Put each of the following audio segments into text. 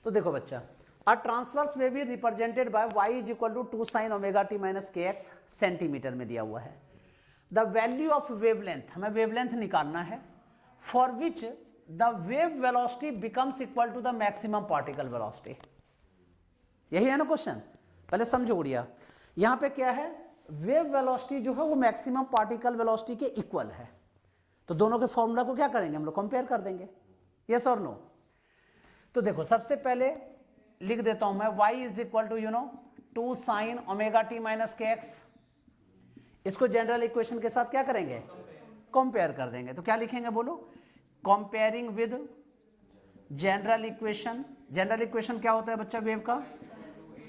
तो देखो बच्चा, अ ट्रांसवर्स में be represented by y is equal to 2 sin omega T minus K X centimetre में दिया हुआ है। द वैल्यू ऑफ वेवलेंथ, हमें वेवलेंथ निकालना है, for which the wave velocity becomes equal to the maximum particle velocity. यही है ना क्वेश्चन, पहले समझो उड़िया। यहां पे क्या है, वेव वेलोसिटी जो है वो मैक्सिमम पार्टिकल वेलोसिटी के इक्वल है, तो दोनों के फॉर्मूला को क्या करेंगे हम लोग, कंपेयर कर देंगे, यस और नो। तो देखो सबसे पहले लिख देता हूं मैं y is equal to 2 sin omega T minus K X, इसको जनरल इक्वेशन के साथ क्या करेंगे, कंपेयर कर देंगे। तो क्या लिखेंगे बोलो, comparing with general equation. General equation क्या होता है बच्चा वेव का,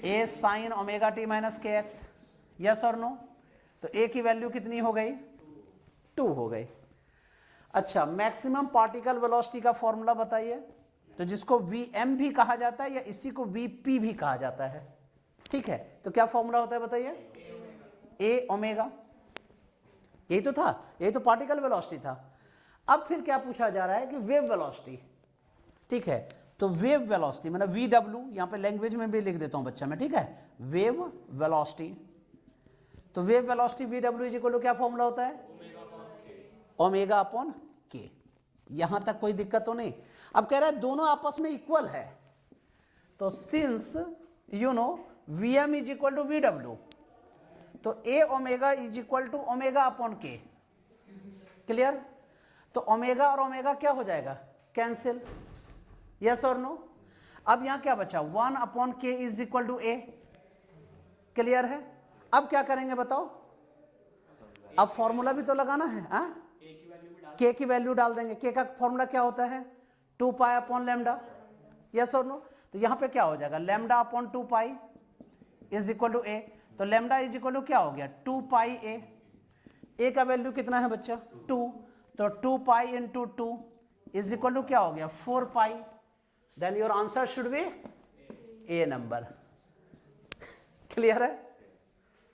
a sin omega T minus K x, yes और नो। तो a की वैल्यू कितनी हो गई, 2 हो गई। अच्छा, मैक्सिमम पार्टिकल वेलोसिटी का फॉर्मूला बताइए, तो जिसको Vm भी कहा जाता है या इसी को Vp भी कहा जाता है, ठीक है। तो क्या फॉर्मूला होता है बताइए, a ओमेगा, यही तो था, यही तो पार्टिकल वेलोसिटी था। अब फिर क्या पूछा जा रहा है कि वेव वेलोसिटी, ठीक है। तो वेव वेलोसिटी मतलब VW, यहां पे लैंग्वेज में भी लिख देता हूं बच्चा मैं, ठीक है, वेव वेलोसिटी। तो wave velocity VW is equal to क्या फॉर्मूला होता है, ओमेगा अपॉन के। यहां तक कोई दिक्कत तो नहीं। अब कह रहा है दोनों आपस में इक्वल है, तो since Vm is equal to VW, तो a omega is equal to omega upon K, clear. तो ओमेगा और ओमेगा क्या हो जाएगा, कैंसिल, यस और नो। अब यहां क्या बचा, 1 upon K is equal to a, clear है। अब क्या करेंगे बताओ, अब फॉर्मूला भी तो लगाना है, के की वैल्यू डाल देंगे। के का फॉर्मूला क्या होता है, 2 पाई अपॉन लैम्डा, यस और नो। तो यहां पे क्या हो जाएगा, lambda upon 2 pi is equal to a. तो लैम्डा इज इक्वल टू क्या हो गया, 2 पाई ए का वैल्यू कितना है बच्चा, 2। तो 2 pi into 2 is equal to क्या हो गया, 4 pi. Then your answer should be a number, clear है।